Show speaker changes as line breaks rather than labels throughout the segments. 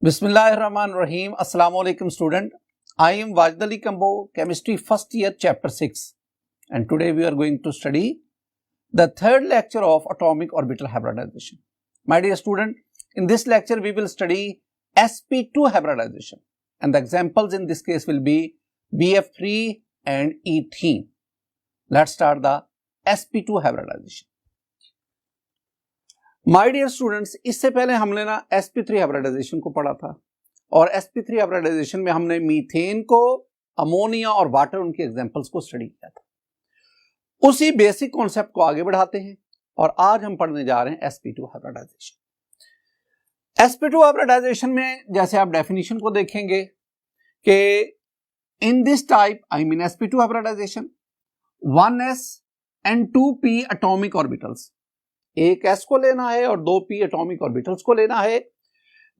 Bismillahirrahmanirrahim. Assalamu alaikum student. I am Wajid Ali Kambo, chemistry first year chapter 6, and today we are going to study the third lecture of atomic orbital hybridization. My dear student, in this lecture we will study sp2 hybridization, and the examples in this case will be BF3 and ethene. Let's start the sp2 hybridization. My dear students, इससे पहले हमने ना sp3 hybridisation को पढ़ा था और sp3 hybridisation में हमने मीथेन को, अमोनिया और वाटर उनके एग्जांपल्स को स्टडी किया था। उसी बेसिक कॉन्सेप्ट को आगे बढ़ाते हैं और आज हम पढ़ने जा रहे हैं sp2 हाइब्रिडाइजेशन। sp2 हाइब्रिडाइजेशन में जैसे आप डेफिनेशन को देखेंगे कि in this type I mean sp2 hybridization 1s and 2p atomic orbitals, एक s को लेना है और 2p एटॉमिक ऑर्बिटल्स को लेना है,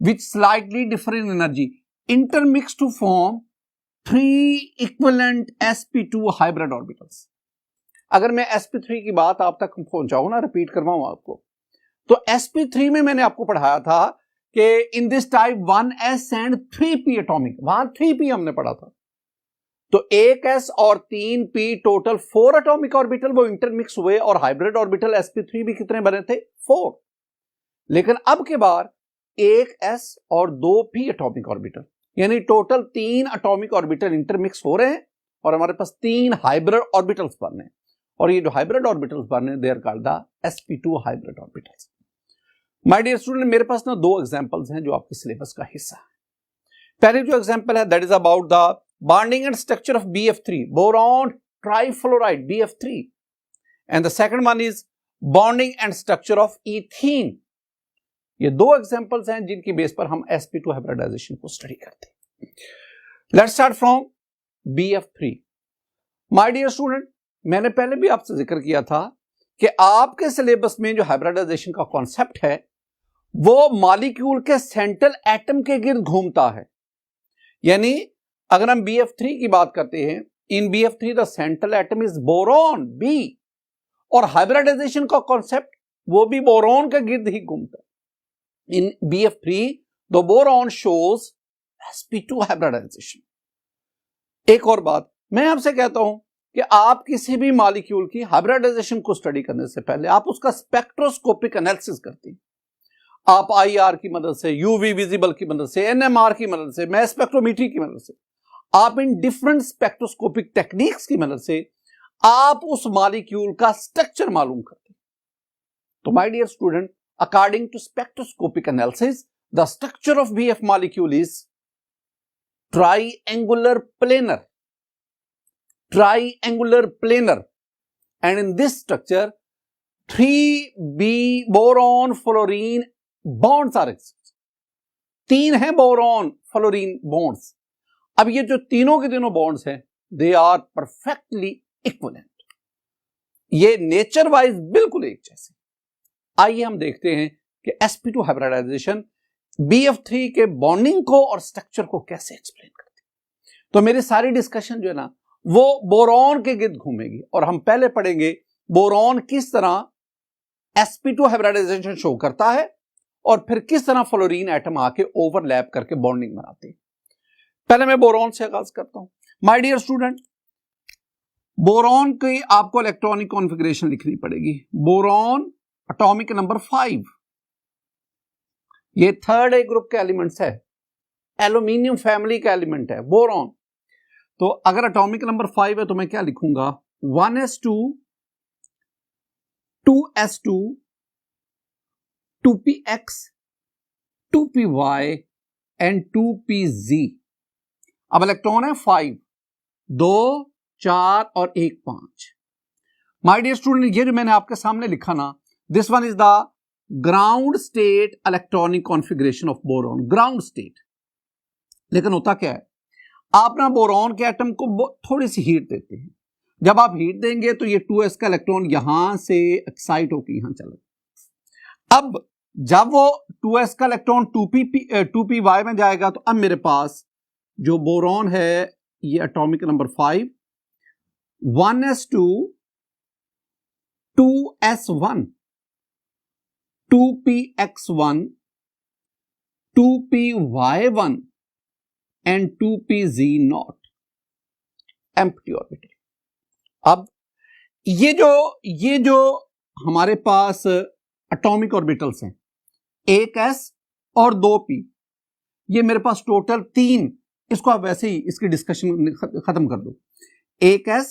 which slightly differ in energy intermix to form 3 equivalent sp2 hybrid orbitals. अगर मैं sp3 की बात आप तक पहुंचाऊं ना, रिपीट करवाऊं आपको, तो sp3 में मैंने आपको पढ़ाया था कि in this type 1s and 3p atomic, वहां 3p हमने पढ़ा था, तो 1s और 3p टोटल 4 एटॉमिक ऑर्बिटल वो इंटरमिक्स हुए और हाइब्रिड ऑर्बिटल sp3 भी कितने बने थे? 4। लेकिन अब के बाद 1s और 2p एटॉमिक ऑर्बिटल, यानी टोटल 3 एटॉमिक ऑर्बिटल इंटरमिक्स हो रहे हैं और हमारे पास 3 हाइब्रिड ऑर्बिटल्स बन रहे हैं, और ये जो हाइब्रिड ऑर्बिटल्स बन रहे हैं they are called the sp2 hybrid orbitals. My dear student, मेरे पास ना 2 एग्जांपल्स हैं जो आपके सिलेबस का हिस्सा है। पहले जो एग्जांपल है that is about the bonding and structure of BF3, boron trifluoride BF3, and the second one is bonding and structure of ethene. ये 2 एग्जांपल्स हैं जिनकी बेस पर हम sp2 हाइब्रिडाइजेशन को स्टडी करते हैं। Let's start from BF3। My dear student, मैंने पहले भी आपसे जिक्र किया था कि आपके सिलेबस में जो हाइब्रिडाइजेशन का कॉन्सेप्ट है वो मॉलिक्यूल के सेंट्रल एटम के गिर्द घूमता है। यानी अगर हम BF3 की बात करते हैं, in BF3 the central atom is boron B, और हाइब्रिडाइजेशन का कॉन्सेप्ट वो भी बोरॉन के गिर्द ही घूमता है। In BF3 the boron shows sp2 hybridization. एक और बात मैं आपसे कहता हूं कि आप किसी भी मॉलिक्यूल की हाइब्रिडाइजेशन को स्टडी करने से पहले आप उसका स्पेक्ट्रोस्कोपिक एनालिसिस करते हैं। आप IR की मदद से, UV विजिबल की मदद से, NMR की मदद से, मैस स्पेक्ट्रोमीट्री की मदद से, आप इन डिफरेंट स्पेक्ट्रोस्कोपिक टेक्निक्स की मदद से आप उस मॉलिक्यूल का स्ट्रक्चर मालूम करते हैं। तो my dear student, according to spectroscopic analysis the structure of BF molecule is triangular planar, and in this structure 3b boron fluorine bonds are existing। 3 हैं बोरॉन फ्लोरीन बॉन्ड्स। अब ये जो तीनों के तीनों बॉन्ड्स हैं दे आर परफेक्टली इक्विवेलेंट, ये nature wise बिल्कुल एक जैसे। आइए हम देखते हैं कि sp2 हाइब्रिडाइजेशन BF3 के बॉन्डिंग को और स्ट्रक्चर को कैसे एक्सप्लेन करती है। तो मेरी सारी डिस्कशन जो है ना वो बोरॉन के गिर्द घूमेगी, और हम पहले पढ़ेंगे बोरॉन किस तरह sp2 हाइब्रिडाइजेशन शो करता है और फिर किस तरह फ्लोरीन एटम आके ओवरलैप करके बॉन्डिंग बनाते हैं। पहले मैं बोरॉन से आगाज करता हूं। माय डियर स्टूडेंट, बोरॉन की आपको इलेक्ट्रॉनिक कॉन्फ़िगरेशन लिखनी पड़ेगी। बोरॉन एटॉमिक नंबर 5, ये थर्ड ए ग्रुप के एलिमेंट्स है, एल्यूमिनियम फैमिली का एलिमेंट है बोरॉन। तो अगर एटॉमिक नंबर 5 है तो मैं क्या लिखूंगा? 1s2, 2s2, 2px, 2py and 2pz। अब इलेक्ट्रॉन है 5, 2, 4 और 1, 5। माय डियर स्टूडेंट, ये जो मैंने आपके सामने लिखा ना, this one is the ground state electronic configuration of boron, ground state. लेकिन होता क्या है, आप ना बोरॉन के एटम को थोड़ी सी हीट देते हैं। जब आप हीट देंगे तो ये 2s का इलेक्ट्रॉन यहां से एक्साइट होकर यहां चला। अब जब वो 2s का इलेक्ट्रॉन 2py में जाएगा तो अब मेरे पास जो बोरॉन है ये atomic number 5, 1s2, 2s1, 2px1 2py1 and 2pz0 empty orbital. अब ये जो हमारे पास एटॉमिक ऑर्बिटल्स हैं, एक s और 2p, ये मेरे पास टोटल 3, इसको आप वैसे ही इसकी डिस्कशन खत्म कर दो, एक s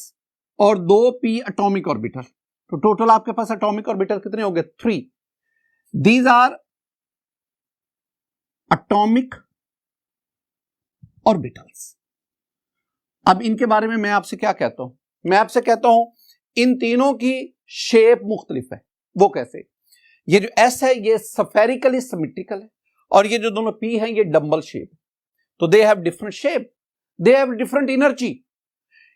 और 2p एटॉमिक ऑर्बिटल, तो टोटल आपके पास एटॉमिक ऑर्बिटल कितने हो गए? 3। These are atomic orbitals. अब इनके बारे में मैं आपसे क्या कहता हूं? मैं आपसे कहता हूं इन तीनों की शेप मुख्तलिफ है। वो कैसे? ये जो s है ये स्फेरिकली सिमेट्रिकल है, और ये जो दोनों p हैं ये डंबल शेप, तो they have different shape, they have different energy.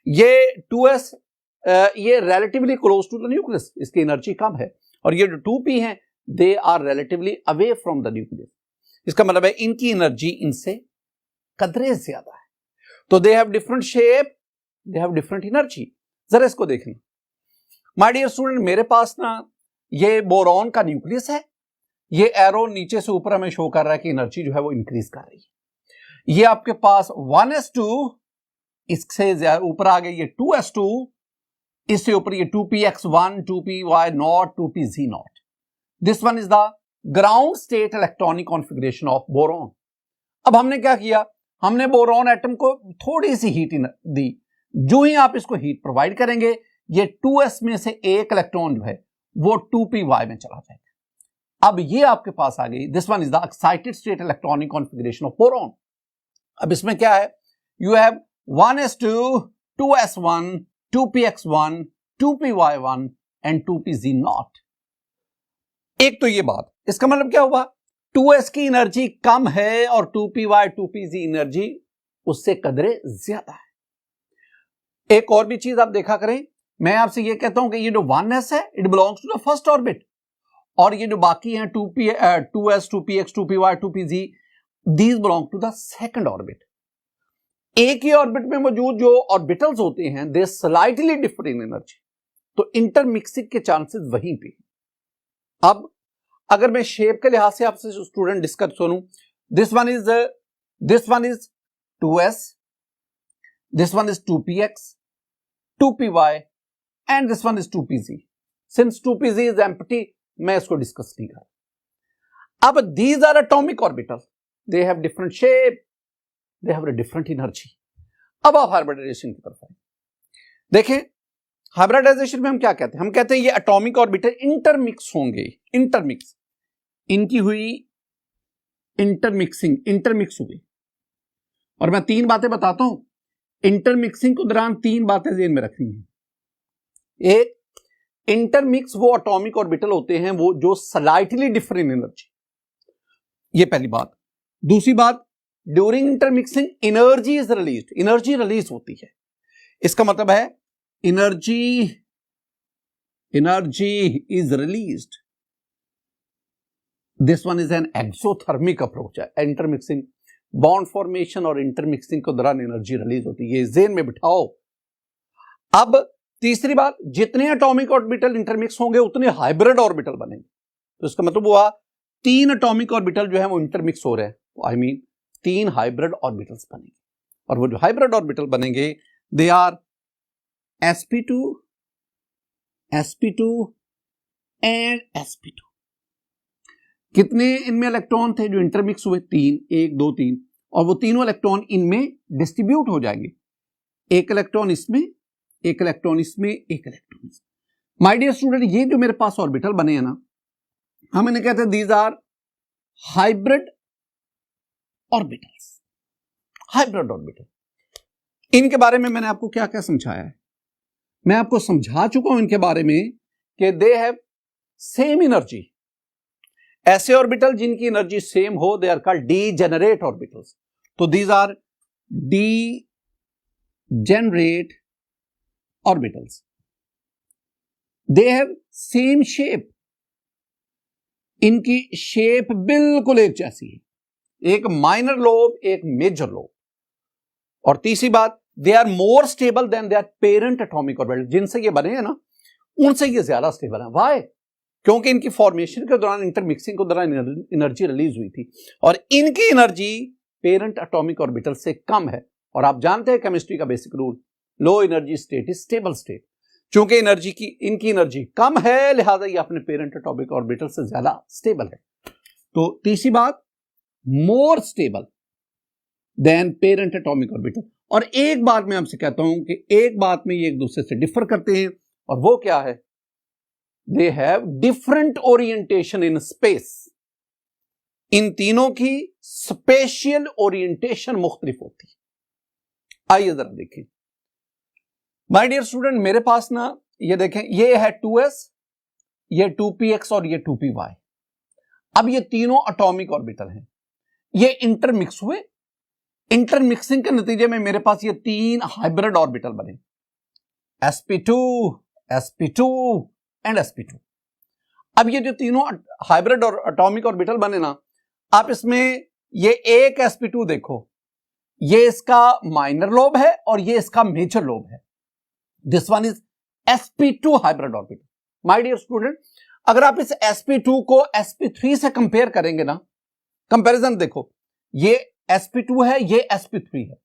ये 2s ये relatively close to the nucleus, इसकी एनर्जी कम है, और ये जो 2p हैं they are relatively away from the nucleus, इसका मतलब है इनकी एनर्जी इनसे कदरे ज्यादा है, तो they have different shape, they have different energy. जरा इसको देखें माय डियर स्टूडेंट, मेरे पास ना ये बोरॉन का न्यूक्लियस है, ये एरो नीचे से ऊपर हमें शो कर रहा है कि एनर्जी जो है वो इंक्रीज कर रही है। ये आपके पास 1s2, इससे ऊपर आ गई ये 2s2, इससे ऊपर ये 2px1, 2py0, 2pz0। This one is the ground state electronic configuration of boron. अब हमने क्या किया? हमने बोरॉन एटम को थोड़ी सी हीट दी। जो ही आप इसको हीट प्रोवाइड करेंगे, ये 2s में से एक इलेक्ट्रॉन जो है वो 2py में चला जाएगा। अब ये आपके पास आ गई, this one is the excited state electronic configuration of boron. अब इसमें क्या है? You have 1s2, 2s1, 2px1, 2py1 and 2pz0। एक तो ये बात, इसका मतलब क्या हुआ? 2s की एनर्जी कम है और 2py, 2pz एनर्जी उससे कदरे ज्यादा है। एक और भी चीज आप देखा करें, मैं आपसे ये कहता हूं कि ये जो 1s है it belongs to the first orbit, और ये जो बाकी हैं 2s, 2px, 2py, 2pz, these belong to the second orbit. एक ही ऑर्बिट में मौजूद जो ऑर्बिटल्स होते हैं they slightly differ in energy, तो इंटरमिक्सिंग के चांसेस वहीं पे। अब अगर मैं शेप के लिहाज से आपसे स्टूडेंट डिस्कस करूं, this one is 2s, this one is 2px, 2py and this one is 2pz। Since 2pz is empty, मैं इसको डिस्कस नहीं कर। अब these are atomic orbital, they have different shape, they have a different energy. अब आप hybridisation की तरफ आए। देखें हाइब्रिडाइजेशन में हम क्या कहते हैं? हम कहते हैं ये एटॉमिक ऑर्बिटल इंटरमिक्स होंगे, इंटरमिक्स, इनकी हुई इंटरमिक्स हुई। और मैं 3 बातें बताता हूं, इंटरमिक्सिंग के दौरान 3 बातें ध्यान में रखनी है। एक, इंटरमिक्स वो एटॉमिक ऑर्बिटल होते हैं वो जो स्लाइटली डिफरेंट एनर्जी, ये पहली बात। दूसरी बात, during intermixing energy is released, energy release होती है, इसका मतलब है energy is released. This one is an exothermic approach है। इंटरमिक्सिंग, बॉन्ड फॉर्मेशन और इंटरमिक्सिंग के दौरान एनर्जी रिलीज होती है, ये ज़हन में बिठाओ। अब तीसरी बात, जितने एटॉमिक ऑर्बिटल इंटरमिक्स होंगे उतने हाइब्रिड ऑर्बिटल बनेंगे, तो इसका मतलब हुआ 3 एटॉमिक ऑर्बिटल जो है वो इंटरमिक्स हो रहे हैं, आई मीन 3 हाइब्रिड ऑर्बिटल्स बनेंगे। और वो जो हाइब्रिड ऑर्बिटल बनेंगे they are sp2 and sp2। कितने इनमें इलेक्ट्रॉन थे जो इंटरमिक्स हुए? 3, 1 2 3, और वो तीनों इलेक्ट्रॉन इनमें डिस्ट्रीब्यूट हो जाएंगे, एक इलेक्ट्रॉन इसमें, एक इलेक्ट्रॉन इसमें, एक इलेक्ट्रॉन इसमें। माय डियर स्टूडेंट, ये जो मेरे पास ऑर्बिटल बने हैं ना, हम इन्हें कहते हैं these are hybrid orbitals, hybrid orbital. इनके बारे में मैंने आपको क्या क्या समझाया है? मैं आपको समझा चुका हूं इनके बारे में कि दे हैव सेम एनर्जी। ऐसे ऑर्बिटल जिनकी एनर्जी सेम हो they are called degenerate orbitals, तो these are degenerate orbitals. They have same shape, इनकी शेप बिल्कुल एक जैसी है, एक माइनर लोब, एक मेजर लोब। और तीसरी बात, they are more stable than their parent atomic orbital, जिनसे ये बने हैं ना उनसे ये ज्यादा स्टेबल है। व्हाई? क्योंकि इनकी फॉर्मेशन के दौरान, इंटरमिक्सिंग के दौरान एनर्जी रिलीज हुई थी और इनकी एनर्जी पेरेंट एटॉमिक ऑर्बिटल से कम है। और आप जानते हैं केमिस्ट्री का basic rule, low energy state is stable state. चूंकि इनकी एनर्जी कम है, लिहाजा ये अपने पेरेंट एटॉमिक ऑर्बिटल से ज्यादा स्टेबल है। तो तीसरी बात, मोर stable than parent atomic orbital. और एक बात मैं आपसे कहता हूं कि एक बात में ये एक दूसरे से डिफर करते हैं, और वो क्या है, they have different orientation in space. इन तीनों की स्पेशियल ओरिएंटेशन मुख्तलिफ होती है। आइए जरा देखें माय डियर स्टूडेंट, मेरे पास ना ये देखें, ये है 2s, ये 2px और ये 2py। अब ये तीनों एटॉमिक ऑर्बिटल हैं, ये इंटरमिक्स हुए। इंटरमिक्सिंग के नतीजे में मेरे पास ये तीन हाइब्रिड ऑर्बिटल बने, sp2, sp2 एंड sp2। अब ये जो तीनों हाइब्रिड और एटॉमिक ऑर्बिटल बने ना, आप इसमें ये एक sp2 देखो, ये इसका माइनर लोब है और ये इसका मेजर लोब है। This one is sp2 hybrid orbital. My dear student, अगर आप इस sp2 को sp3 से कंपेयर करेंगे ना, कंपैरिजन देखो, ये sp2 है, ये sp3 है।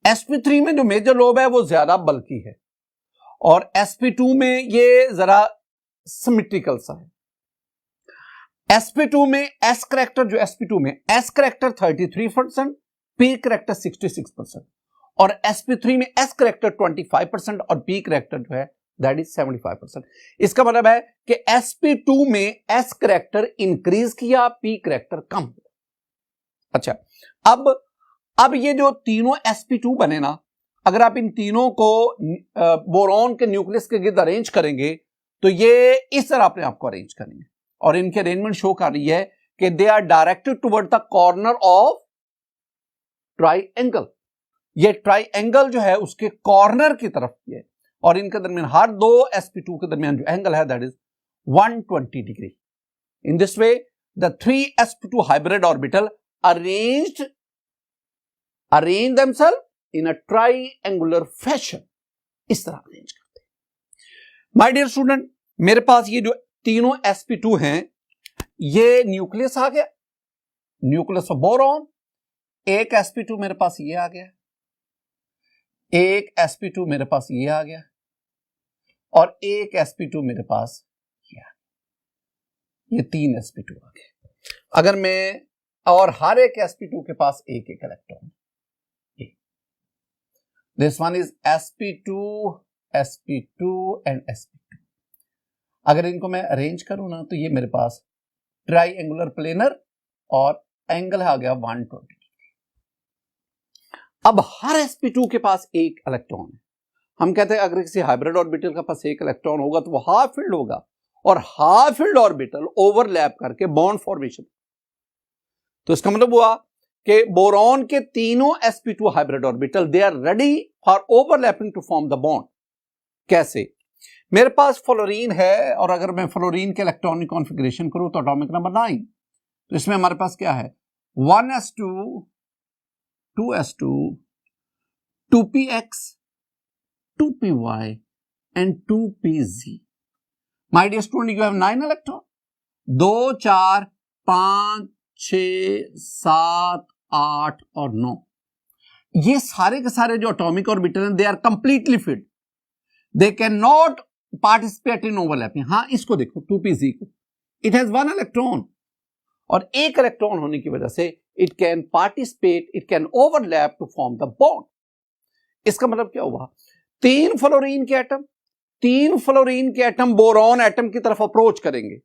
sp3 में जो मेजर लोब है वो ज्यादा बल्कि है और sp2 में ये जरा सिमेट्रिकल सा है। sp2 में s करैक्टर, जो sp2 में s करैक्टर 33%, p करैक्टर 66% और sp3 में s करैक्टर 25% और p करैक्टर जो है दैट इज 75%। इसका मतलब है कि sp2 में s करैक्टर इंक्रीज किया, p करैक्टर कम हुआ। अच्छा, अब ये जो तीनों sp2 बने ना, अगर आप इन तीनों को बोरॉन के न्यूक्लियस के गिर्द अरेंज करेंगे तो ये इस तरह अपने आप को अरेंज करेंगे और इनके अरेंजमेंट शो कर रही है कि they are directed toward the corner of triangle. ये ट्राइएंगल जो है उसके कॉर्नर की तरफ है और इनके दरमियान, हर दो sp2 के दरमियान जो एंगल है that is 120 degree. In this way the 3 sp2 hybrid orbital arrange themselves in a triangular fashion। इस तरह अरेंज करते हैं। माय डियर स्टूडेंट, मेरे पास ये जो तीनों sp2 हैं, ये न्यूक्लियस आ गया, न्यूक्लियस ऑफ बोरॉन। एक sp2 मेरे पास ये आ गया, एक sp2 मेरे पास ये आ गया और एक sp2 मेरे पास ये आ गया। ये तीन sp2 आ गए। अगर मैं, और हर एक sp2 के पास एक एक electron. This one is sp2, sp2 and sp2। अगर इनको मैं अरेंज करूं ना तो ये मेरे पास ट्राइएंगुलर प्लेनर और एंगल आ गया 120। अब हर sp2 के पास एक इलेक्ट्रॉन है। हम कहते हैं अगर किसी हाइब्रिड ऑर्बिटल के पास एक इलेक्ट्रॉन होगा तो वो हाफ फील्ड होगा और हाफ फील्ड ऑर्बिटल ओवरलैप करके बॉन्ड फॉर्मेशन। तो इसका मतलब हुआ कि बोरॉन के तीनों sp2 hybrid orbital they are ready for overlapping to form the bond. कैसे? मेरे पास फ्लोरीन है और अगर मैं फ्लोरीन के इलेक्ट्रॉनिक कॉन्फ़िगरेशन करूं तो एटॉमिक नंबर 9। तो इसमें हमारे पास क्या है, 1s2, 2s2, 2px, 2py and 2pz। My dear student, you have 9 electron। 2, 4, 5, 6, 7, 8 और 9, ये सारे के सारे जो एटॉमिक ऑर्बिटल हैं, they are completely fit, they can not participate in overlapping. हाँ, इसको देखो 2pz को, इट हैज 1 इलेक्ट्रॉन और एक इलेक्ट्रॉन होने की वजह से it can participate, it can overlap to form the bond. इसका मतलब क्या हुआ, तीन फ्लोरीन के एटम बोरॉन एटम की तरफ अप्रोच करेंगे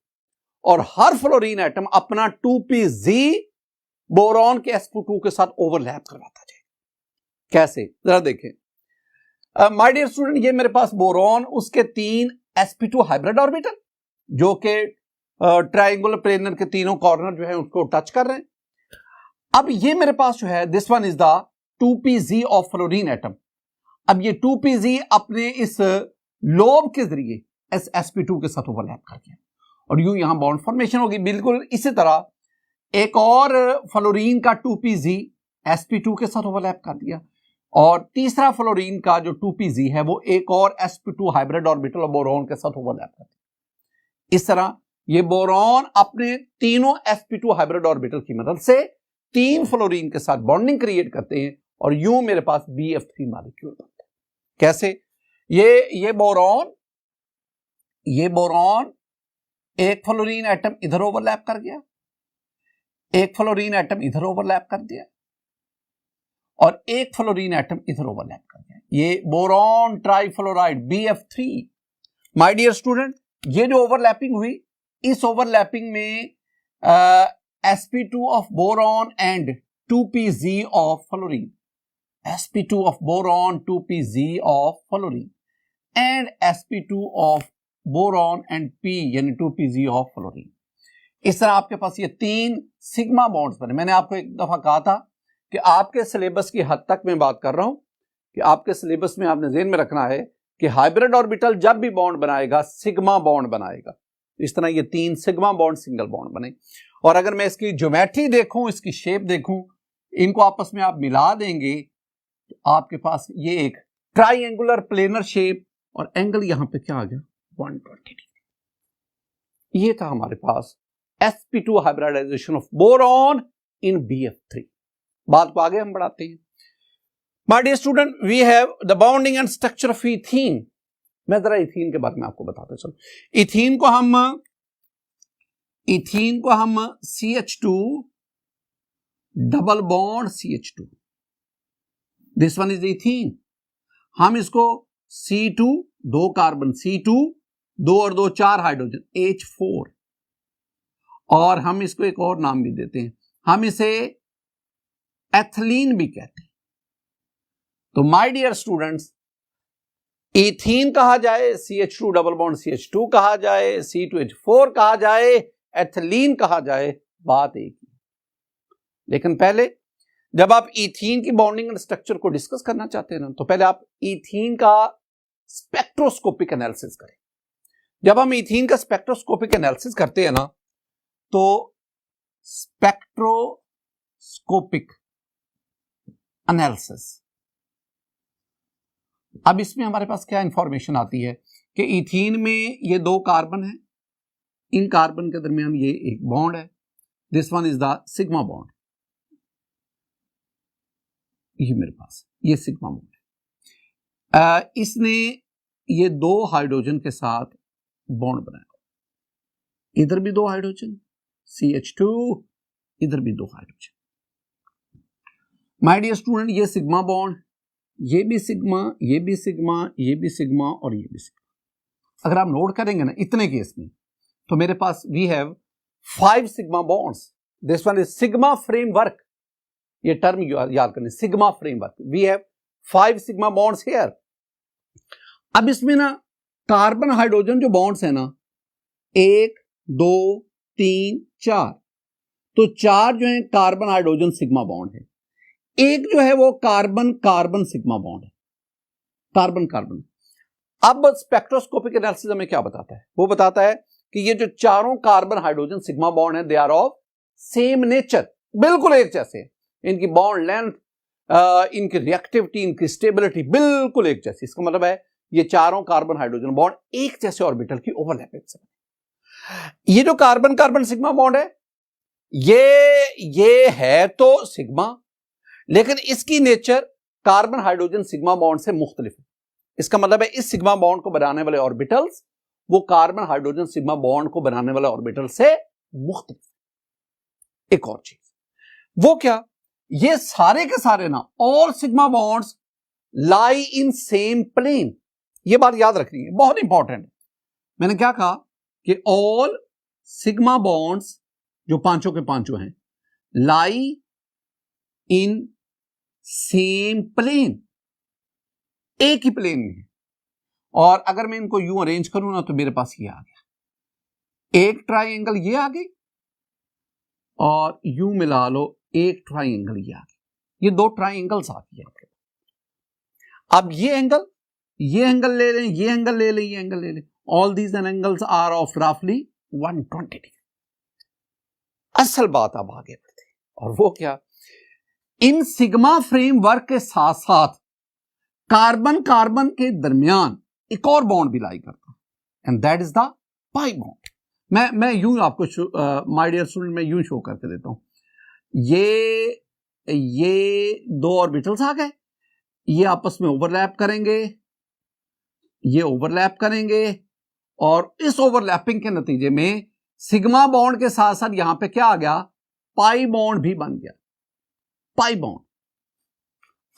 और हर फ्लोरीन एटम अपना 2pz बोरॉन के sp2 के साथ ओवरलैप करवाता जाए। कैसे, जरा देखें। माय डियर स्टूडेंट, ये मेरे पास बोरॉन, उसके तीन sp2 हाइब्रिड ऑर्बिटल जो कि ट्राइंगुलर प्लेनर के तीनों कॉर्नर जो है उसको टच कर रहे हैं। अब ये मेरे पास जो है, this one is the 2pz of fluorine atom. अब ये 2pz अपने इस लोब के जरिए sp2 के साथ ओवरलैप कर गया और यूं यहां बॉन्ड फॉर्मेशन होगी। बिल्कुल इसी तरह एक और फ्लोरीन का 2pz sp2 के साथ ओवरलैप कर दिया और तीसरा फ्लोरीन का जो 2pz है वो एक और sp2 हाइब्रिड ऑर्बिटल और बोरॉन के साथ ओवरलैप कर दिया। इस तरह ये बोरॉन अपने तीनों sp2 हाइब्रिड ऑर्बिटल की मदद से 3 फ्लोरीन के साथ बॉन्डिंग क्रिएट करते हैं और यूं मेरे पास BF3 मॉलिक्यूल बनता है। कैसे? ये बोरॉन एक फ्लोरीन एटम इधर ओवरलैप कर गया, एक फ्लोरीन एटम इधर ओवरलैप कर दिया और एक फ्लोरीन एटम इधर ओवरलैप कर गया। ये boron trifluoride BF3। My dear student, ये जो ओवरलैपिंग हुई, इस ओवरलैपिंग में sp2 of boron and 2pz of fluorine, sp2 of boron 2pz of fluorine and sp2 of boron and p यानी 2pz ऑफ फ्लोरीन। इस तरह आपके पास ये 3 सिग्मा बॉन्ड्स बने। मैंने आपको एक दफा कहा था कि आपके सिलेबस की हद तक मैं बात कर रहा हूं कि आपके सिलेबस में आपने ज़हन में रखना है कि हाइब्रिड ऑर्बिटल जब भी बॉन्ड बनाएगा सिग्मा बॉन्ड बनाएगा। इस तरह ये 3 सिग्मा बॉन्ड सिंगल बॉन्ड बने। और अगर मैं इसकी ज्योमेट्री देखूं, इसकी शेप देखूं, इनको आपस में आप मिला देंगे तो आपके पास ये एक ट्राइंगुलर प्लेनर शेप और एंगल यहां पे क्या आ गया 120 डिग्री। ये था हमारे पास sp2 hybridization of boron in BF3। बात को आगे हम बढ़ाते हैं। My dear student, we have the bonding and structure of ethene. मैं जरा इथीन के बारे में आपको बताता चलो। इथीन को हम CH2 double bond CH2, this one is ethene. हम इसको C2 2 कार्बन C2 2 और 2 4 हाइड्रोजन H4, और हम इसको एक और नाम भी देते हैं, हम इसे एथिलीन भी कहते हैं। तो माय डियर स्टूडेंट्स, इथीन कहा जाए, CH2 डबल बॉन्ड CH2 कहा जाए, C2H4 कहा जाए, एथिलीन कहा जाए, बात एक ही। लेकिन पहले जब आप इथीन की बॉन्डिंग एंड स्ट्रक्चर को डिस्कस करना चाहते हैं ना, तो पहले आप इथीन का स्पेक्ट्रोस्कोपिक एनालिसिस करें। जब हम इथीन का स्पेक्ट्रोस्कोपिक एनालिसिस करते हैं ना, तो स्पेक्ट्रोस्कोपिक एनालिसिस, अब इसमें हमारे पास क्या इंफॉर्मेशन आती है कि इथीन में ये 2 कार्बन है, इन कार्बन के दरमियान ये एक बॉन्ड है, this one is the sigma bond. ये मेरे पास ये सिग्मा बॉन्ड है। इसने ये 2 हाइड्रोजन के साथ बॉन्ड बनाया, इधर भी 2 हाइड्रोजन CH2, इधर भी 2 हाइड्रोजन। माय डियर स्टूडेंट, ये सिग्मा बॉन्ड, ये भी सिग्मा, ये भी सिग्मा, ये भी सिग्मा और ये भी सिग्मा। अगर आप नोट करेंगे ना इतने केस में, तो मेरे पास we have 5 sigma bonds. This one is sigma framework. ये टर्म याद करने, sigma framework. We have 5 sigma bonds here. अब इसमें ना कार्बन हाइड्रोजन जो बॉन्ड्स है ना, 1 2 3 4, तो 4 जो है कार्बन हाइड्रोजन सिग्मा बॉन्ड है, एक जो है वो कार्बन कार्बन सिग्मा बॉन्ड है, कार्बन कार्बन। अब स्पेक्ट्रोस्कोपिक एनालिसिस हमें क्या बताता है? वो बताता है कि ये जो चारों कार्बन हाइड्रोजन सिग्मा बॉन्ड है, they are of same nature, बिल्कुल एक जैसे। इनकी बॉन्ड लेंथ, इनकी रिएक्टिविटी, इनकी स्टेबिलिटी बिल्कुल एक जैसी। इसका मतलब है ये चारों कार्बन हाइड्रोजन बॉन्ड एक जैसे ऑर्बिटल की ओवरलैपिंग से। ये जो कार्बन कार्बन सिग्मा बॉन्ड है, ये है तो सिग्मा, लेकिन इसकी nature carbon hydrogen sigma bond से मुख्तलिफ है। इसका मतलब है इस सिग्मा बॉन्ड को बनाने वाले ऑर्बिटल्स वो कार्बन हाइड्रोजन सिग्मा बॉन्ड को बनाने वाले ऑर्बिटल से मुख्तलिफ। एक और चीज, वो क्या? ये सारे के सारे ना, all sigma bonds lie in same plane. ये बात याद रखनी है, बहुत इंपॉर्टेंट है। मैंने क्या कहा कि ऑल सिग्मा बॉन्ड्स जो पांचों के पांचों हैं, लाई इन सेम प्लेन, एक ही प्लेन में है। और अगर मैं इनको यूं अरेंज करूं ना, तो मेरे पास ये आ गया, एक ट्राइंगल ये आ गई और यूं मिला लो एक ट्राइंगल ये आ गई। ये 2 ट्राइंगल्स आ गए। अब ये एंगल ले लें, ये एंगल ले लें, ये एंगल ले लें, all these angles are of रफली 120 डिग्री। असल बात अब आगे बढ़ते हैं, और वो क्या? इन सिग्मा फ्रेमवर्क के साथ साथ कार्बन कार्बन के दरमियान एक और बॉन्ड भी लाई करता है, and that is the pi bond. मैं यूं आपको माय डियर स्टूडेंट मैं यूं शो करके देता हूं। ये दो ऑर्बिटल्स आ गए, ये आपस में ओवरलैप करेंगे, ये ओवरलैप करेंगे, और इस ओवरलैपिंग के नतीजे में सिग्मा बॉन्ड के साथ साथ यहां पे क्या आ गया, पाई बॉन्ड भी बन गया, पाई बॉन्ड।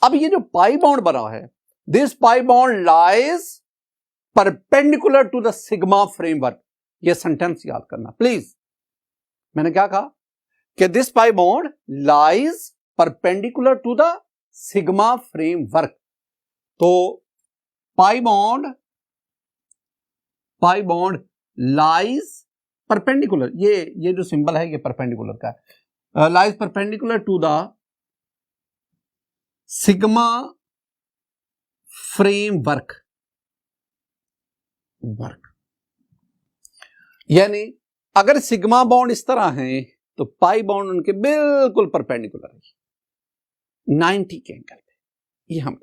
अब ये जो पाई बॉन्ड बना है, this pi bond lies perpendicular to the sigma framework. ये सेंटेंस याद करना प्लीज। मैंने क्या कहा कि this pi bond lies perpendicular to the sigma framework. तो पाई बॉन्ड लाइज परपेंडिकुलर, ये जो सिंबल है ये परपेंडिकुलर का है, lies perpendicular to the sigma framework यानी अगर सिग्मा बॉन्ड इस तरह है तो पाई बॉन्ड उनके बिल्कुल परपेंडिकुलर है, 90 के एंगल पे। ये हम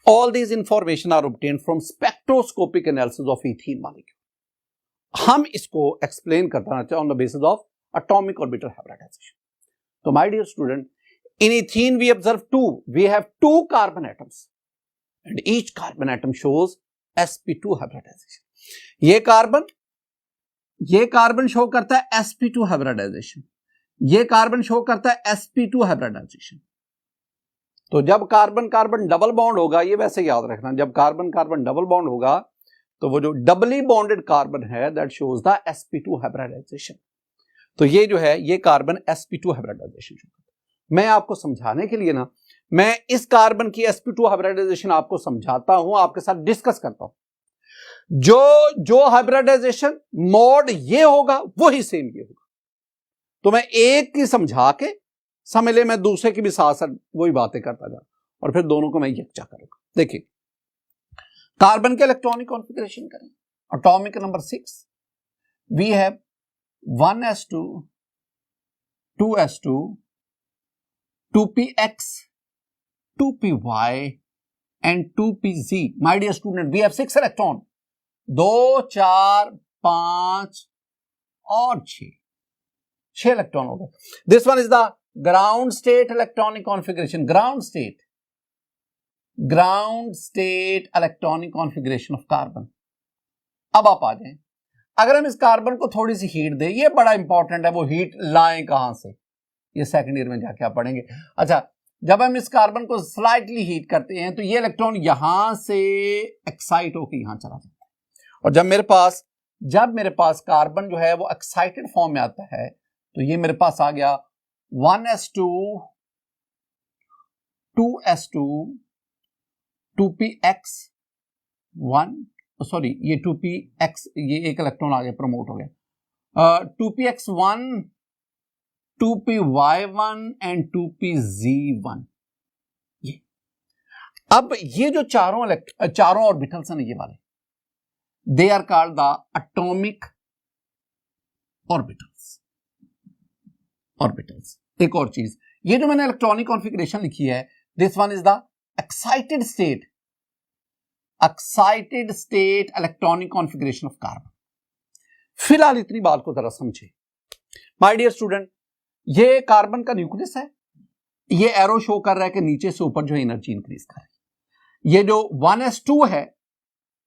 all these information are obtained from spectroscopic analysis of ethene molecule. हम इसको एक्सप्लेन करना चाहते हैं on the basis of atomic orbital hybridization. तो my dear student, in ethene we observe we have two carbon atoms and each carbon atom shows sp2 hybridization। ये carbon show करता है sp2 hybridisation, ये carbon show करता है sp2 hybridization. तो जब carbon carbon double bond होगा, ये वैसे याद रखना, जब कार्बन कार्बन डबल बॉन्ड होगा तो वो जो डबली बॉन्डेड कार्बन है that shows the sp2 hybridization. तो ये जो है ये कार्बन sp2 हाइब्रिडाइजेशन शो करता है। मैं आपको समझाने के लिए ना, मैं इस कार्बन की sp2 हाइब्रिडाइजेशन आपको समझाता हूं, आपके साथ डिस्कस करता हूं। जो हाइब्रिडाइजेशन मोड ये होगा वही सेम ये होगा। तो मैं एक की समझा के समझ ले, मैं दूसरे की भी साथ साथ वही बातें करता जा, और फिर दोनों को मैं यकजा करूंगा। देखिए कार्बन के इलेक्ट्रॉनिक कॉन्फ़िगरेशन करें, atomic number 6 we have 1s2 2s2 2px 2py and 2pz। my dear student, we have 6 electron, 2 4 5 और 6 इलेक्ट्रॉन हो गए। This one is the ground state electronic configuration, ground state electronic configuration of carbon. अब आप आ जाएं, अगर हम इस carbon को थोड़ी सी हीट दें, ये बड़ा इंपॉर्टेंट है, वो हीट लाएं कहां से, ये सेकंड ईयर में जाके आप पढ़ेंगे। अच्छा, जब हम इस कार्बन को स्लाइटली हीट करते हैं तो ये इलेक्ट्रॉन यहां से एक्साइट होकर यहां चला जाता है, और जब मेरे पास कार्बन जो है वो एक्साइटेड फॉर्म में आता है तो ये मेरे पास आ गया 1s2 2s2 2px 1, सॉरी ये 2px, ये एक इलेक्ट्रॉन आगे प्रमोट हो गया, 2px1 2py1 एंड 2pz1। ये अब ये जो चारों ऑर्बिटल्स हैं ये वाले, they are called the atomic orbitals. एक और चीज, ये जो मैंने इलेक्ट्रॉनिक कॉन्फ़िगरेशन लिखी है, this one is the excited state electronic configuration of carbon. फिलहाल इतनी बात को जरा समझे माय डियर स्टूडेंट। ये कार्बन का न्यूक्लियस है, ये एरो शो कर रहा है कि नीचे से ऊपर जो एनर्जी इंक्रीज कर रही है। ये जो 1s2 है,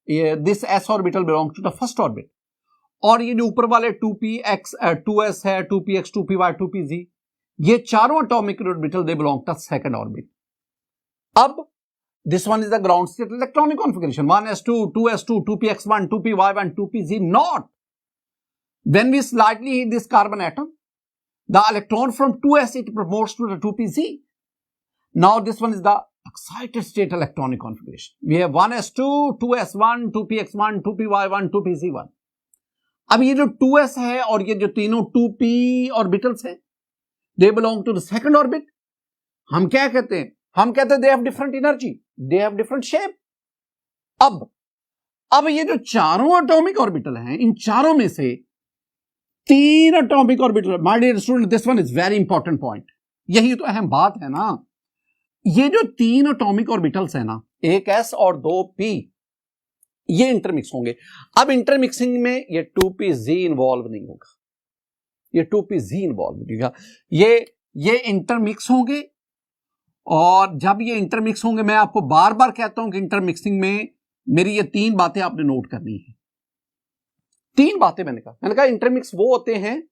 ये this s orbital belongs to the first orbit, और ये जो ऊपर वाले 2px 2s है, 2px 2py 2pz, ये चारों atomic orbital they belong to second orbit. अब this one is the ground state electronic configuration, 1s2 2s2 2px1 2py1 2pz not. When we slightly heat this carbon atom, the electron from 2s it promotes to the 2pz. Now this one is the excited state electronic configuration. We have 1s2 2s1 2px1 2py1 2pz1। अब ये जो 2s है और ये जो तीनों 2p orbitals हैं, they belong to the second orbit। हम क्या कहते हैं, हम कहते हैं they have different energy, they have different shape। अब ये जो चारों एटॉमिक ऑर्बिटल हैं, इन चारों में से 3 atomic orbital, my dear student this one is very important point, यही तो अहम बात है ना। ये जो 3 एटॉमिक ऑर्बिटल्स है ना, एक s और 2 p, ये इंटरमिक्स होंगे। अब इंटरमिक्सिंग में ये 2pZ इन्वॉल्व नहीं होगा, ये 2pZ इन्वॉल्व नहीं होगा, ये इंटरमिक्स होंगे। और जब ये इंटरमिक्स होंगे, मैं आपको बार बार कहता हूं कि इंटरमिक्सिंग में मेरी ये 3 बातें आपने नोट करनी है। 3 बातें मैंने कहा इंटरमिक्स वो होते हैं,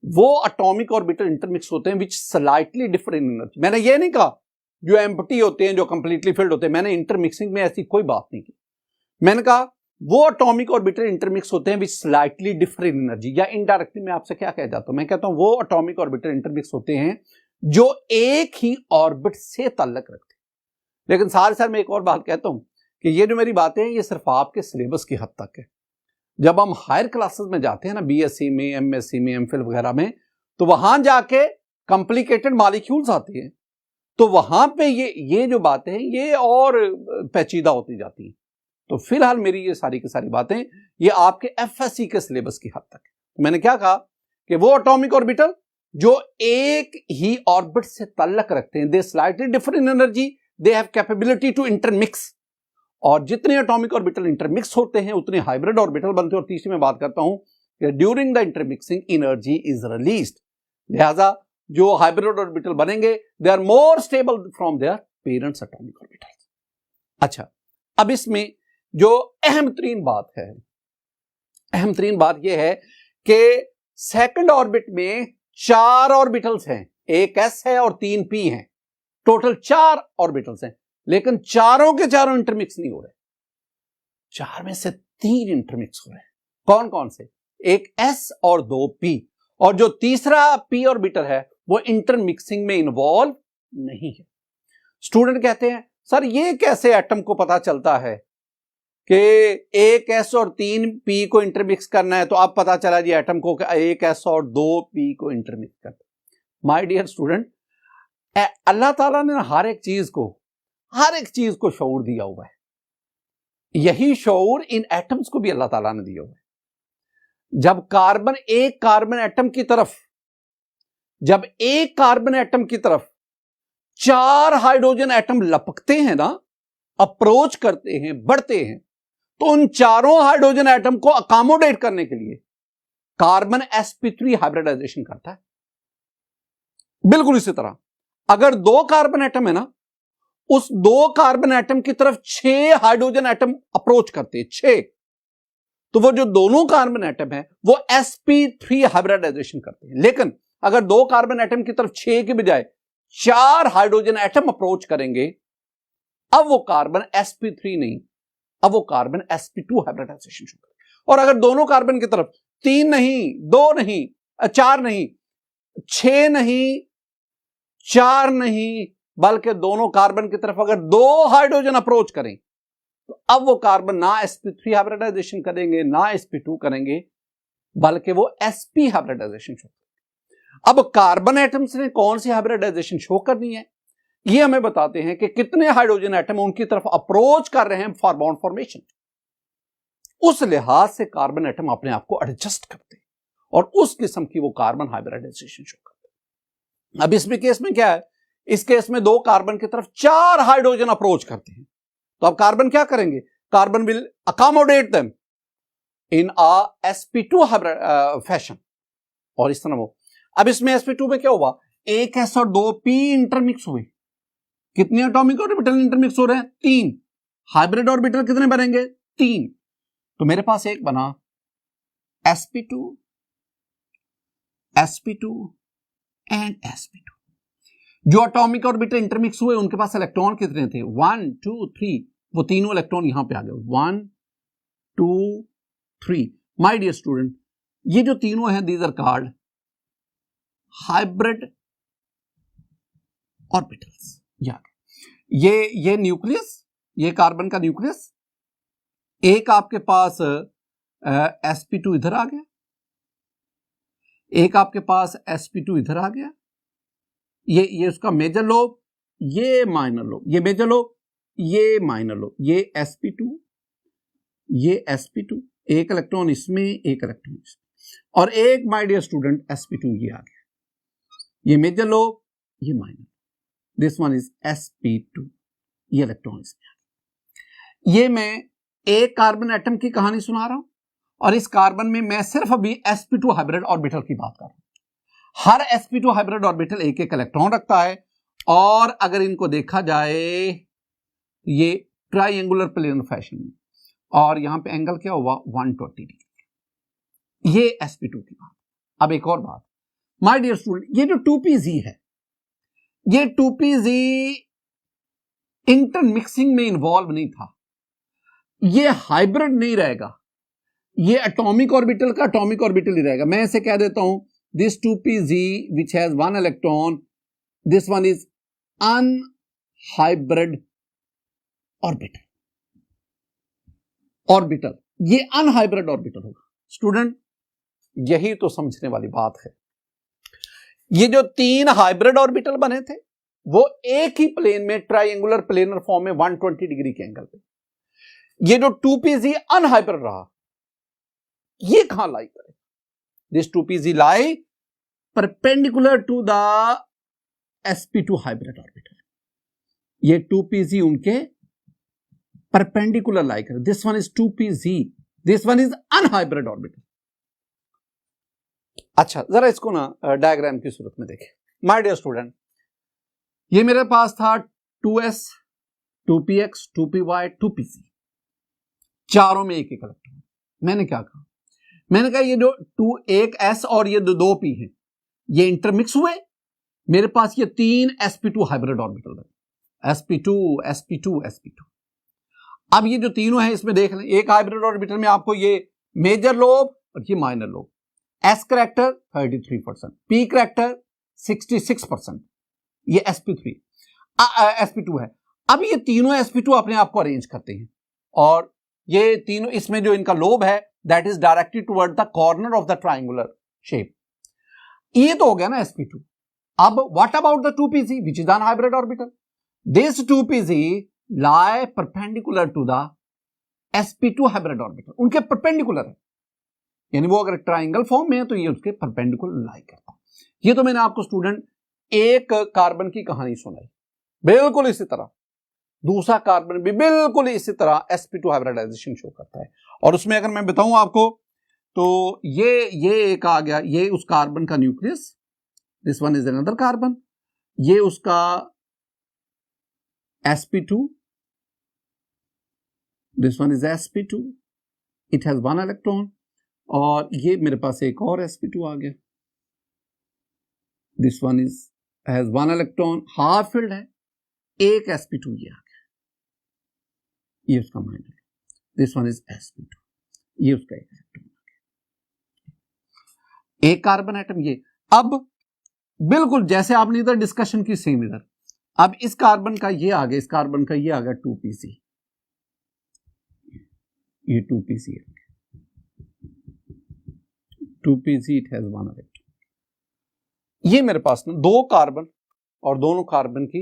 वो एटॉमिक ऑर्बिटल इंटरमिक्स होते हैं विच स्लाइटली डिफर इन एनर्जी। मैंने ये नहीं कहा जो एम्प्टी होते हैं, जो कंप्लीटली फिल्ड होते हैं, मैंने इंटरमिक्सिंग में ऐसी कोई बात नहीं की। मैंने कहा वो एटॉमिक ऑर्बिटल इंटरमिक्स होते हैं विच स्लाइटली डिफर इन एनर्जी, या इनडायरेक्टली मैं आपसे क्या कह जाता हूं, मैं कहता हूं वो एटॉमिक ऑर्बिटल इंटरमिक्स होते हैं जो एक ही ऑर्बिट से ताल्लुक रखते हैं। लेकिन साथ साथ मैं एक और बात कहता हूं कि ये जो मेरी बातें हैं ये सिर्फ आपके सिलेबस की हद तक है। जब हम हायर क्लासेस में जाते हैं ना, बीएससी में, एमएससी में, एमफिल वगैरह में, तो वहां जाके कॉम्प्लिकेटेड मॉलिक्यूल्स आते हैं, तो वहां पे ये जो बातें हैं ये और पेचीदा होती जाती हैं। तो फिलहाल मेरी ये सारी की सारी बातें ये आपके एफएससी के सिलेबस की हद तक है। तो मैंने क्या कहा कि वो एटॉमिक ऑर्बिटल जो एक ही ऑर्बिट से ताल्लुक रखते हैं, they slightly differ in energy, they have capability to intermix. और जितने एटॉमिक ऑर्बिटल इंटरमिक्स होते हैं उतने हाइब्रिड ऑर्बिटल बनते हैं। और तीसरी मैं बात करता हूं कि during the intermixing energy is released, लिहाजा जो हाइब्रिड ऑर्बिटल बनेंगे they are more stable from their parents atomic orbital. अच्छा, अब इसमें जो अहम तरीन बात है, अहम तरीन बात यह है कि सेकंड ऑर्बिट में 4 ऑर्बिटल्स हैं, एक s है और 3 p हैं, टोटल 4 ऑर्बिटल्स हैं, लेकिन चारों के चारों इंटरमिक्स नहीं हो रहे। 4 में से 3 इंटरमिक्स हो रहे हैं। कौन कौन से? एक s और 2 p, और जो तीसरा p ऑर्बिटल है वो इंटरमिक्सिंग में इन्वॉल्व नहीं है। स्टूडेंट कहते हैं सर ये कैसे एटम को पता चलता है कि एक s और 3 p को इंटरमिक्स करना है, तो अब पता चला जी एटम को एक s और 2 p को इंटरमिक्स करना। माय डियर स्टूडेंट, अल्लाह ताला ने हर एक चीज को शऊर दिया हुआ है। यही शऊर इन एटम्स को भी अल्लाह ताला ने दिया हुआ है। जब एक कार्बन एटम की तरफ 4 हाइड्रोजन एटम लपकते हैं ना, अप्रोच करते हैं, बढ़ते हैं, तो उन चारों हाइड्रोजन एटम को अकोमोडेट करने के लिए कार्बन sp3 हाइब्रिडाइजेशन करता है। बिल्कुल इसी तरह अगर 2 कार्बन एटम है ना, उस 2 कार्बन एटम की तरफ 6 हाइड्रोजन एटम अप्रोच करते हैं, 6, तो वो जो दोनों कार्बन एटम है वो sp3 हाइब्रिडाइजेशन करते हैं। लेकिन अगर 2 कार्बन एटम की तरफ 6 के बजाय 4 हाइड्रोजन एटम अप्रोच करेंगे, अब वो कार्बन sp3 नहीं, अब वो कार्बन sp2 हाइब्रिडाइजेशन शुरू करें। और अगर दोनों कार्बन की तरफ 3 नहीं, 2 नहीं, 4 नहीं, 6 नहीं, 4 नहीं, बल्कि दोनों कार्बन की तरफ अगर 2 हाइड्रोजन अप्रोच करें, तो अब वो कार्बन ना sp3 हाइब्रिडाइजेशन करेंगे ना sp2 करेंगे, बल्कि वो sp हाइब्रिडाइजेशन शो करेंगे। अब कार्बन एटम्स ने कौन सी हाइब्रिडाइजेशन शो करनी है, ये हमें बताते हैं कि कितने हाइड्रोजन एटम उनकी तरफ अप्रोच कर रहे हैं फॉर बॉन्ड फॉर्मेशन। उस लिहाज से कार्बन एटम अपने आप को एडजस्ट करते हैं और उस किस्म की वो कार्बन हाइब्रिडाइजेशन शो करते हैं। अब इसमें केस में क्या है, इस केस में 2 कार्बन की तरफ 4 हाइड्रोजन अप्रोच करते हैं, तो अब कार्बन क्या करेंगे, carbon will accommodate them in a sp2 fashion, और इस तरह वो। अब इसमें sp2 में क्या हुआ, एक s और 2 p इंटरमिक्स हुए। कितने एटॉमिक ऑर्बिटल इंटरमिक्स हो रहे हैं? 3। हाइब्रिड ऑर्बिटल कितने बनेंगे? 3। तो मेरे पास एक बना sp2 एंड sp2। जो एटॉमिक ऑर्बिटल इंटरमिक्स हुए उनके पास इलेक्ट्रॉन कितने थे? 1 2 3। वो तीनों इलेक्ट्रॉन यहां पे आ गए, 1 2 3। माय डियर स्टूडेंट, ये जो तीनों हैं these are called hybrid orbitals. ये न्यूक्लियस, ये कार्बन का न्यूक्लियस, एक आपके पास sp2 इधर आ गया, एक आपके पास sp2 इधर आ गया, ये उसका मेजर लोब, ये माइनर लोब, ये मेजर लोब, ये माइनर लोब, ये sp2, ये sp2, एक इलेक्ट्रॉन इसमें, एक इलेक्ट्रॉन इसमें, और एक माय डियर स्टूडेंट sp2 ये आ गया, ये मेजर लोब, ये minor, this one is sp2, ये इलेक्ट्रॉन इसमें आ गया। ये मैं एक कार्बन एटम की कहानी सुना रहा हूं और इस कार्बन में मैं सिर्फ अभी sp2 हाइब्रिड ऑर्बिटल की बात कर रहा हूं। हर sp2 हाइब्रिड ऑर्बिटल एक एक इलेक्ट्रॉन रखता है और अगर इनको देखा जाए ये ट्राइंगुलर प्लेनर फैशन में, और यहां पे एंगल क्या हुआ 120 डिग्री। ये sp2 की बात। अब एक और बात, माय डियर स्टूडेंट, ये जो 2pz है, ये 2pz इंटरमिक्सिंग में इन्वॉल्व नहीं था, ये हाइब्रिड नहीं रहेगा, ये एटॉमिक ऑर्बिटल का एटॉमिक ऑर्बिटल ही रहेगा। मैं इसे कह देता हूं this 2pz which has 1 electron, this one is unhybrid orbital. Orbital ये अनहाइब्रिड ऑर्बिटल होगा। स्टूडेंट यही तो समझने वाली बात है। ये जो 3 हाइब्रिड ऑर्बिटल बने थे वो एक ही प्लेन में ट्राइंगुलर प्लेनर फॉर्म में 120 डिग्री के एंगल पे। ये जो 2pz अनहाइब्रिड रहा, ये कहां लाई करे? This 2pz lie perpendicular to the sp2 hybrid orbital. ये 2pz उनके परपेंडिकुलर लाई करे। This one is 2pz, this one is unhybrid orbital. अच्छा, जरा इसको ना डायग्राम की सूरत में देखें। माय डियर स्टूडेंट, ये मेरे पास था 2s, 2px, 2py, 2pz, चारों में एक एक इलेक्ट्रॉन। मैंने क्या कहा? मैंने कहा ये जो 1 s और ये 2 p हैं, ये इंटरमिक्स हुए, मेरे पास ये 3 sp2 हाइब्रिड ऑर्बिटल बने, sp2, sp2, sp2। अब ये जो तीनों हैं इसमें देख लें, एक हाइब्रिड ऑर्बिटल में आपको ये मेजर लोब और ये minor lobe, s character 33%, p character 66%, ये sp3 sp2 है। अब ये तीनों sp2 अपने आप को अरेंज करते हैं और ये तीनों, इसमें जो इनका लोब है that is directed toward the corner of the triangular shape. ये तो हो गया ना sp2। अब what about the 2pz which is an hybrid orbital? This 2pz lie perpendicular to the sp2 hybrid orbital. उनके परपेंडिकुलर है, यानी वो अगर ट्राइंगल फॉर्म में है तो ये उसके परपेंडिकुलर लाई करता है। ये तो मैंने आपको स्टूडेंट एक कार्बन की कहानी सुनाई, बिल्कुल इसी तरह दूसरा कार्बन भी बिल्कुल इसी तरह sp2 हाइब्रिडाइजेशन शो करता है। और उसमें अगर मैं बताऊं आपको तो ये एक आ गया, ये उस कार्बन का nucleus, this one is another carbon, ये उसका sp2, this one is sp2, it has 1 electron, और ये मेरे पास एक और sp2 आ गया, this one is has 1 electron, half filled है, एक sp2 ये आ गया, ये उसका minor, this one is sp2, ये उसका एक इलेक्ट्रॉन आ गया, एक कार्बन एटम ये। अब बिल्कुल जैसे आपने इधर डिस्कशन की सेम इधर, अब इस कार्बन का ये आ गया, इस कार्बन का ये आ गया 2pz, ये 2pz आ गया, 2pz इट हैज 1 इलेक्ट्रॉन। ये मेरे पास ना 2 कार्बन और दोनों कार्बन की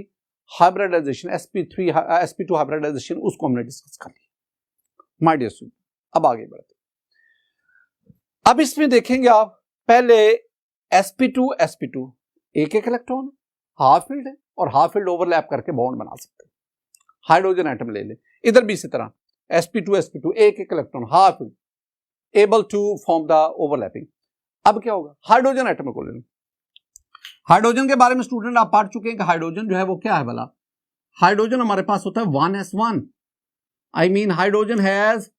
हाइब्रिडाइजेशन sp2 हाइब्रिडाइजेशन, उसको हमने डिस्कस कर लिया। माय डियर स्टूडेंट, अब आगे बढ़ते। अब इसमें देखेंगे आप, पहले sp2 एक एक इलेक्ट्रॉन, हाफ फील्ड है और हाफ फील्ड ओवरलैप करके बॉन्ड बना सकते हैं। हाइड्रोजन एटम ले ले, इधर भी इसी तरह sp2 एक एक electron, half filled, able to form the overlapping. अब क्या होगा? हाइड्रोजन एटम को ले लो। हाइड्रोजन के बारे में स्टूडेंट आप पढ़ चुके हैं कि हाइड्रोजन जो है वो क्या है भला? हाइड्रोजन हमारे पास होता है 1s1, I mean hydrogen has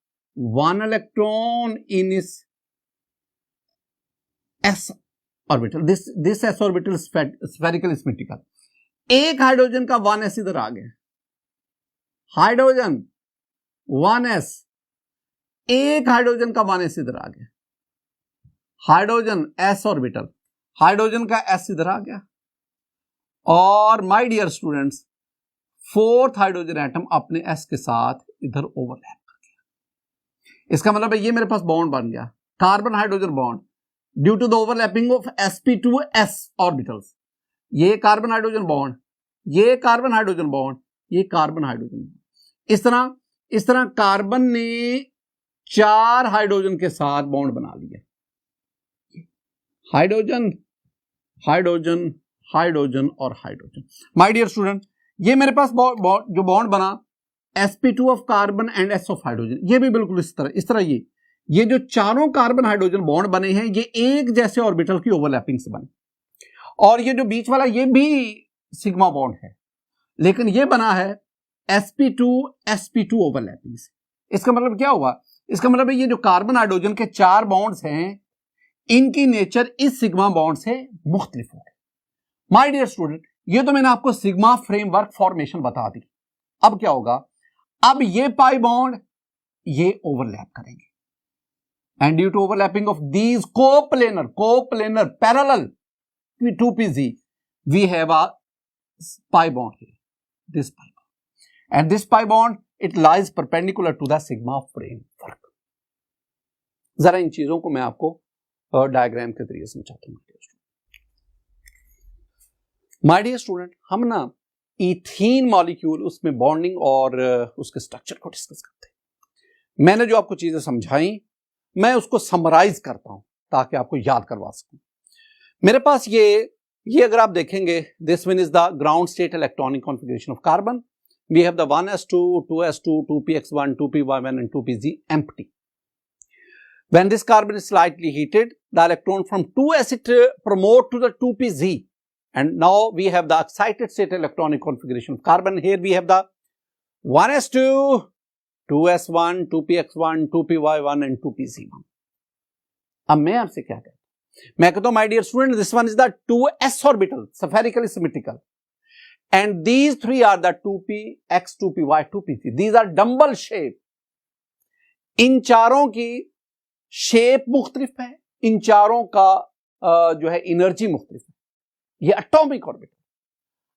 1 electron in इस s orbital, this s orbital spherical symmetrical. एक हाइड्रोजन का 1s इधर आ गया, हाइड्रोजन 1s, एक हाइड्रोजन का 1s इधर आ गया, हाइड्रोजन s ऑर्बिटल, हाइड्रोजन का s इधर आ गया, और my dear students 4th hydrogen atom अपने s के साथ इधर ओवरलैप कर गया। इसका मतलब है ये मेरे पास बॉन्ड बन गया, carbon hydrogen bond due to the overlapping of sp2s orbitals. ये कार्बन हाइड्रोजन बॉन्ड, ये कार्बन हाइड्रोजन बॉन्ड, ये कार्बन हाइड्रोजन बॉन्ड। इस तरह कार्बन ने 4 हाइड्रोजन के साथ बॉन्ड बना लिया, हाइड्रोजन हाइड्रोजन हाइड्रोजन और हाइड्रोजन। माय डियर स्टूडेंट, ये मेरे पास जो बॉन्ड बना sp2 of carbon and s of hydrogen, ये भी बिल्कुल इस तरह ये जो चारों कार्बन हाइड्रोजन बॉन्ड बने हैं ये एक जैसे ऑर्बिटल की ओवरलैपिंग से बने, और ये जो बीच वाला ये भी सिग्मा बॉन्ड है, लेकिन ये बना है sp2 ओवरलैपिंग से। इसका मतलब क्या हुआ? इसका मतलब ये जो कार्बन हाइड्रोजन के चार बॉन्ड्स हैं इनकी नेचर इस सिग्मा बॉन्ड से मुख्तलिफ हो गई। माय डियर स्टूडेंट, ये तो मैंने आपको सिग्मा फ्रेमवर्क फॉर्मेशन बता दी। अब क्या होगा? अब ये पाई बॉन्ड ये ओवरलैप करेंगे, and due to overlapping of these coplanar parallel to PZ, we have a pi bond here, this pi bond, and this pi bond it lies perpendicular to the sigma framework. जरा इन चीजों को मैं आपको diagram के जरिए समझाता हूं। My dear student, हम ना इथीन मॉलिक्यूल उसमें बॉन्डिंग और उसके स्ट्रक्चर को डिस्कस करते हैं। मैंने जो आपको चीजें समझाई मैं उसको समराइज करता हूं ताकि आपको याद करवा सकूं। मेरे पास ये अगर आप देखेंगे, this one is the ground state electronic configuration of carbon. We have the 1s2, 2s2, 2px1, 2py1 and 2pz empty. When this carbon is slightly heated, the electron from 2s it promote to the 2pz, and now we have the excited state electronic configuration of carbon. Here we have the 1s2, 2s1, 2px1, 2py1 and 2pz1. अब मैं आपसे क्या कहता हूं? मैं कहता हूं my dear student, this one is the 2s orbital spherically symmetrical, and these three are the 2px, 2py, 2pz. These are dumbbell shape. इन चारों की शेप मुख्तलिफ है, इन चारों का जो है एनर्जी मुख्तलिफ है। ये एटॉमिक ऑर्बिटल।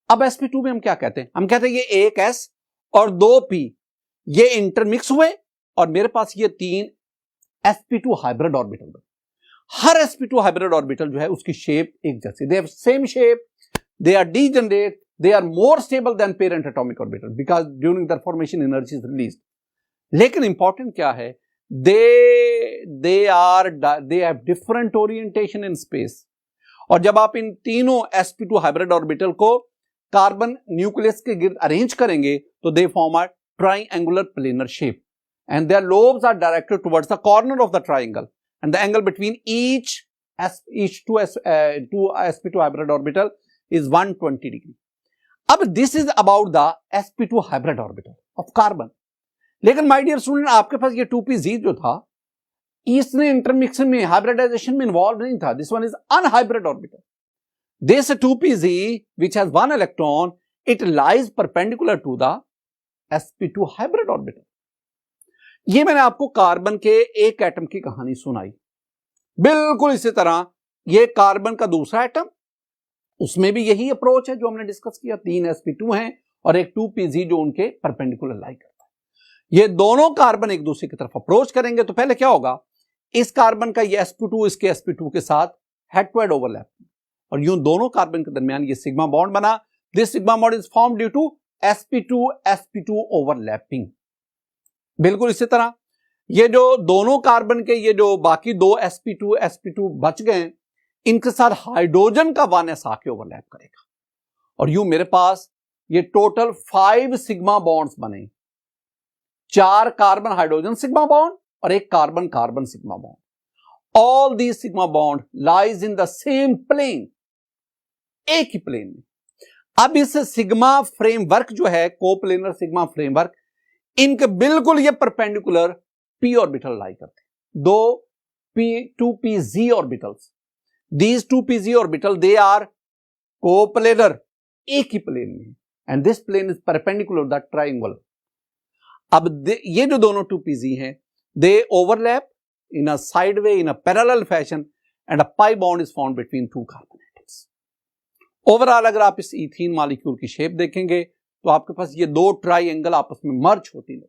अब sp2 में हम क्या कहते हैं? हम कहते हैं ये एक s और दो p ये इंटरमिक्स हुए और मेरे पास ये तीन sp2 हाइब्रिड ऑर्बिटल बने। हर sp2 हाइब्रिड ऑर्बिटल जो है उसकी शेप एक जैसी, they have same shape, they are degenerate, they are more stable than parent atomic orbital because during their formation energy is released. लेकिन इंपॉर्टेंट क्या है? They have different orientation in space. और जब आप इन तीनों sp2 हाइब्रिड ऑर्बिटल को carbon nucleus के गिर्द अरेंज करेंगे तो they form a triangular planar shape, and their lobes are directed towards the corner of the triangle, and the angle between each two sp2 hybrid orbital is 120 degree. अब this is about the sp2 hybrid orbital of carbon. लेकिन my dear student, आपके पास ये 2pz जो था इसने इंटरमिक्सन में hybridisation में involve नहीं था. This one is unhybrid orbital. This 2pz which has one electron, it lies perpendicular to the sp2 hybrid orbital. ये मैंने आपको कार्बन के एक एटम की कहानी सुनाई. बिल्कुल इसी तरह ये कार्बन का दूसरा एटम, उसमें भी यही अप्रोच है जो हमने डिस्कस किया. 3 sp2 हैं और एक 2pz जो उनके परपेंडिकुलर लाई करता है. ये दोनों कार्बन एक दूसरे की तरफ अप्रोच करेंगे तो पहले क्या होगा, इस कार्बन का ये sp2 इसके sp2 के साथ हेड टू हेड ओवरलैप और यूं दोनों कार्बन के दरमियान ये सिग्मा बॉन्ड बना. This sigma bond is form due to sp2 overlapping. बिल्कुल इसी तरह ये जो दोनों कार्बन के ये जो बाकी दो sp2 बच गए, इनके साथ हाइड्रोजन का 1s आके ओवरलैप करेगा और यूं मेरे पास ये टोटल 5 सिग्मा बॉन्ड्स बने. 4 कार्बन हाइड्रोजन सिग्मा बॉन्ड और एक carbon carbon sigma bond. All these sigma bond lies in the same plane, एक ही प्लेन में. अब इस सिग्मा फ्रेमवर्क जो है कोप्लेनर सिग्मा फ्रेमवर्क, इनके बिल्कुल ये परपेंडिकुलर p ऑर्बिटल लाई करते हैं. दो 2pz orbitals. These 2pz orbital they are coplanar, एक ही प्लेन में, and this plane is perpendicular to the triangle. अब ये जो दोनों 2pz हैं, they overlap in a sideway in a parallel fashion and a pi bond is formed between two carbon atoms. Overall अगर आप इस इथीन मॉलिक्यूल की shape देखेंगे तो आपके पास ये दो ट्राइंगल आपस में मर्ज होती नजर.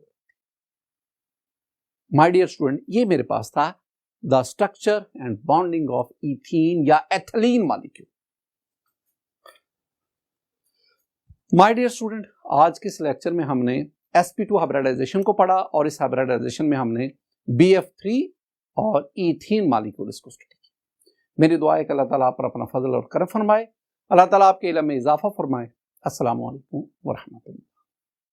माय डियर स्टूडेंट, ये मेरे पास था the structure and bonding of ethene या ethylene molecule. My dear student, आज के इस लेक्चर में हमने sp2 हाइब्रिडाइजेशन को पढ़ा और इस हाइब्रिडाइजेशन में हमने BF3 और ethene molecules को स्टडी किया. मेरी दुआ है कि अल्लाह ताला आप पर अपना फजल और करम फरमाए, अल्लाह ताला आपके इल्म में इजाफा फरमाए. अस्सलामु अलैकुम व रहमतुल्लाह.